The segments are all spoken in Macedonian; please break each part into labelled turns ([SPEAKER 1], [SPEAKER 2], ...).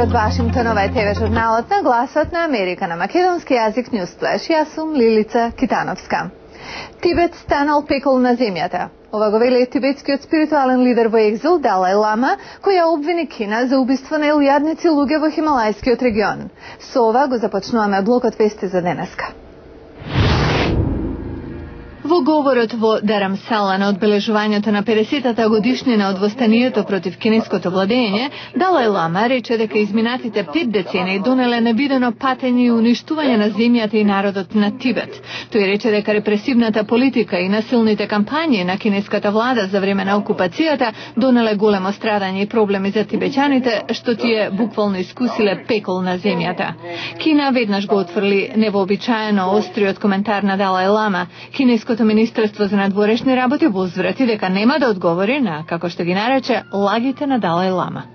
[SPEAKER 1] од Вашингтон, ова е ТВ журналот на Гласот на Америка на македонски јазик Newsflash. Јас сум Лилица Китановска. Тибет станал пекол на земјата. Ова го вели тибетскиот спиритуален лидер во екзил Далај Лама, која обвини Кина за убиство на илјадници луѓе во Хималајскиот регион. Со ова го започнуваме блокот вести за денеска. Во говорот во Дарамсала на одбележувањето на 50-та годишнина од востанието против кинеското владење, Далај Лама рече дека изминатите 5 децении донеле невидено патење и уништување на земјата и народот на Тибет. Тој рече дека репресивната политика и насилните кампањи на кинеската влада за време на окупацијата донеле големо страдање и проблеми за тибетјаните, што тие буквално искусиле пекол на земјата. Кина веднаш го отфрли невообичаено остриот коментар на Далај Лама. Кинеското Министерство за надворешни работи возврати дека нема да одговори на, како што ги нарече, лагите на Далај Лама.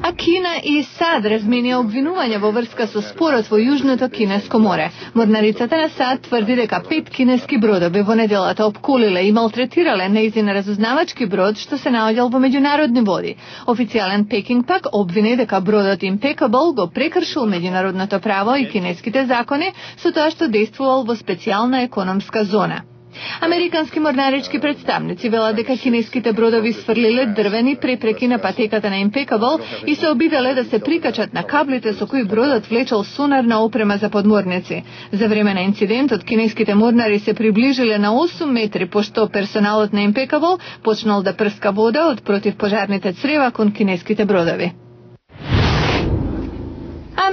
[SPEAKER 1] А Кина и САД разменија обвинувања во врска со спорот во Јужното Кинеско море. Морнарицата на САД тврди дека 5 кинески бродови во неделата опколиле и малтретирале нејзин разузнавачки брод што се наоѓал во меѓународни води. Официјален Пекинг пак обвини дека бродот Impeccable го прекршил меѓународното право и кинеските закони со тоа што действувал во специјална економска зона. Американски морнарички представници велат дека кинеските бродови сфрлиле дрвени препреки на патеката на Impeccable и се обиделе да се прикачат на каблите со кои бродот влечел сонарна опрема за подморници. За време на инцидентот кинеските морнари се приближиле на 8 метри пошто персоналот на Impeccable почнал да прска вода од противпожарните црева кон кинеските бродови.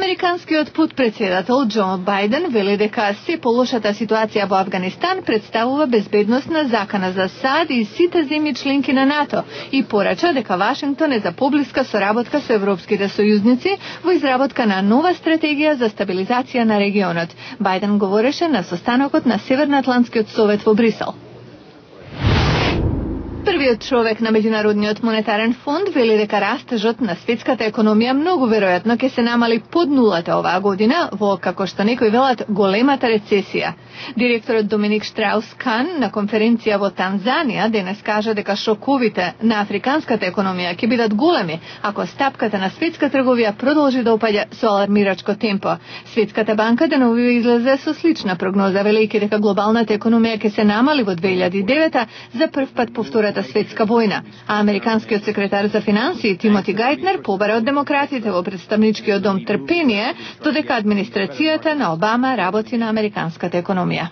[SPEAKER 1] Американскиот подпредседател Џо Бајден вели дека се полошата ситуација во Авганистан представува безбедносна закана за САД и сите земји членки на НАТО и порача дека Вашингтон е за поблиска соработка со европските сојузници во изработка на нова стратегија за стабилизација на регионот. Бајден говореше на состанокот на Северноатлантскиот совет во Брисел. Првиот човек на Меѓународниот монетарен фонд вели дека растежот на светската економија многу веројатно ќе се намали под нулата оваа година во, како што некои велат, големата рецесија. Директорот Доминик Штраус-Кан на конференција во Танзанија денес кажа дека шоковите на африканската економија ќе бидат големи ако стапката на светска трговија продолжи да опаѓа со алармирачко темпо. Светската банка деновиве излезе со слична прогноза, велејќи дека глобалната економија ќе се намали во 2009 за прв пат по Втората светска војна, а американскиот секретар за финансии Тимоти Гајтнер побара од демократите во представничкиот дом трпение, додека администрацијата на Обама работи на американската економија.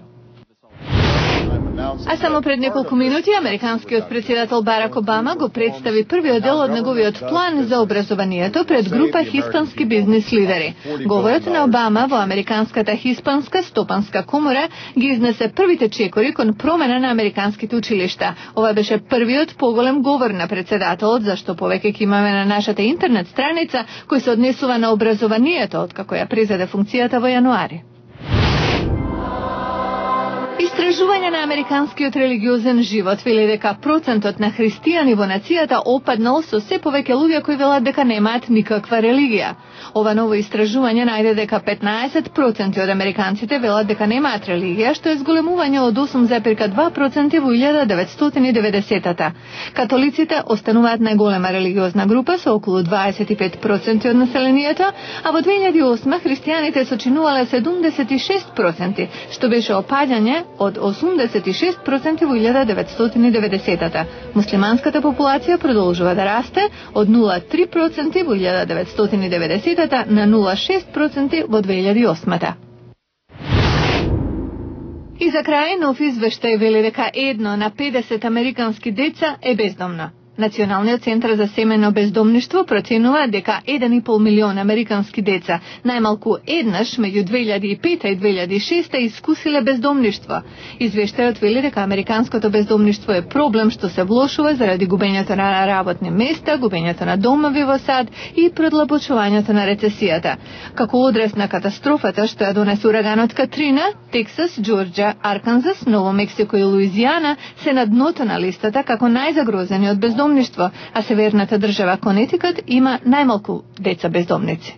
[SPEAKER 1] А само пред неколку минути американскиот председател Барак Обама го представи првиот дел од неговиот план за образованието пред група хиспански бизнис лидери. Говорот на Обама во Американската хиспанска стопанска комора ги изнесе првите чекори кон промена на американските училишта. Ова беше првиот поголем говор на председателот, зашто повеќе ќе имаме на нашата интернет страница кој се однесува на образованието откако ја презеде функцијата во јануари. Истражување на американскиот религиозен живот вели дека процентот на христијани во нацијата опаднал со се повеќе луѓе кои велат дека немаат никаква религија. Ова ново истражување најде дека 15% од американците велат дека немаат религија, што е зголемување од 8,2% во 1990-та. Католиците остануваат најголема религиозна група со околу 25% од населението, а во 2008 христијаните сочинувале 76%, што беше опаѓање од 86% во 1990-та. Муслиманската популација продолжува да расте од 0,3% во 1990-та на 0,6% во 2008-та. И за крај нов извештај вели дека 1 на 50 американски деца е бездомно. Националниот центар за семејно бездомништво проценува дека 1,5 милион американски деца најмалку еднаш меѓу 2005 и 2006 искусиле бездомништво. Извештајот вели дека американското бездомништво е проблем што се влошува заради губењето на работни места, губењето на домови во САД и продлабочувањето на рецесијата. Како одрез на катастрофата што ја донесе ураганот Катрина, Тексас, Џорџија, Арканзас, Ново Мексико и Луизијана се на дното на листата како најзагрозени од бездомништво, а северната држава Конетикат има најмалку деца бездомници.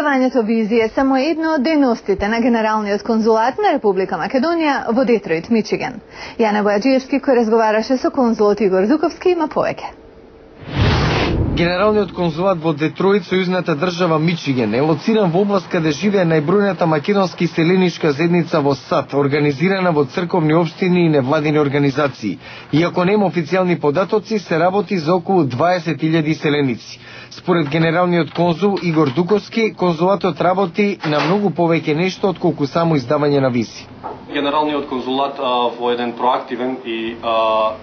[SPEAKER 1] Предавањето визија само едно од дејностите на Генералниот конзулат на Република Македонија во Детройт, Мичиган. Јане Бојаджиевски, кој разговараше со конзулот Игор Дуковски, има повеќе.
[SPEAKER 2] Генералниот конзулат во Детройт, сојузната држава Мичиген, е лоциран во област каде живее најбројната македонски селеничка заедница во САД, организирана во црковни општини и невладини организации. Иако нема официјални податоци, се работи за околу 20.000 селеници. Според генералниот конзул Игор Дуковски, конзулатот работи на многу повеќе нешто отколку само издавање на визи.
[SPEAKER 3] Генералниот конзулат во еден проактивен и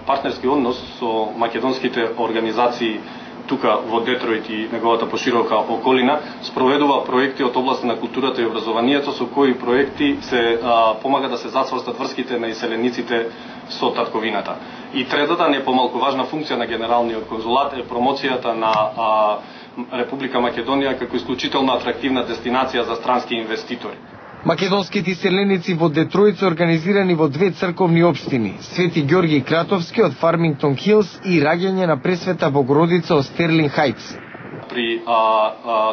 [SPEAKER 3] партнерски однос со македонските организации тука во Детройт и неговата поширока околина спроведува проекти од областа на културата и образованието, со кои проекти се помага да се зацврстат врските на иселениците со татковината. И третата, не помалку важна функција на Генералниот конзулат е промоцијата на Република Македонија како исклучително атрактивна дестинација за странски инвеститори.
[SPEAKER 2] Македонските иселеници во Детройт се организирани во две црковни општини: Свети Ѓорги Кратовски од Фармингтон Хилс и Раѓање на Пресвета Богородица од Стерлинг Хајтс.
[SPEAKER 3] При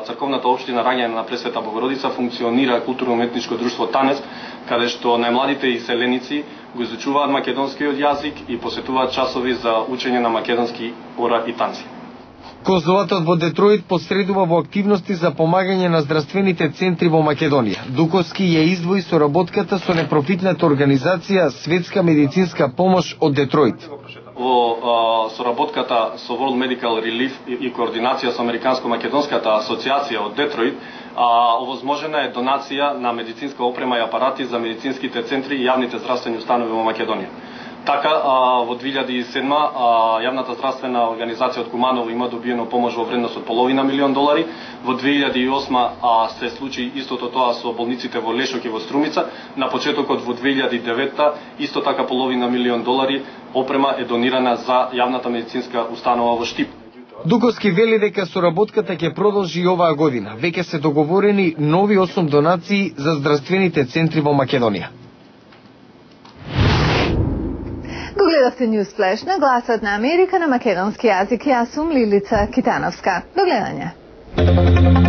[SPEAKER 3] црковната општина Раѓање на Пресвета Богородица функционира културно-уметничко друштво Танес, каде што најмладите иселеници го изучуваат македонскиот јазик и посетуваат часови за учење на македонски ора и танци.
[SPEAKER 2] Конзулатот во Детройт посредува во активности за помагање на здравствените центри во Македонија. Дуковски ја издвои соработката со непрофитната организација Светска медицинска помош од Детройт.
[SPEAKER 3] Во соработката со World Medical Relief и координација со Американско-македонската асоциација од Детройт, овозможена е донација на медицинска опрема и апарати за медицинските центри и јавните здравствени установи во Македонија. Така, во 2007 јавната здравствена организација од Куманово има добиено помош во вредност од $500,000. Во 2008 се случи истото тоа со болниците во Лешок и во Струмица. На почетокот во 2009 исто така $500,000 опрема е донирана за јавната медицинска установа во Штип.
[SPEAKER 2] Дуковски вели дека соработката ќе продолжи и оваа година. Веќе се договорени нови 8 донации за здравствените центри во Македонија.
[SPEAKER 1] Го гледавте News Flash на Гласот на Америка на македонски јазик. Јас сум Лилица Китановска. До гледање.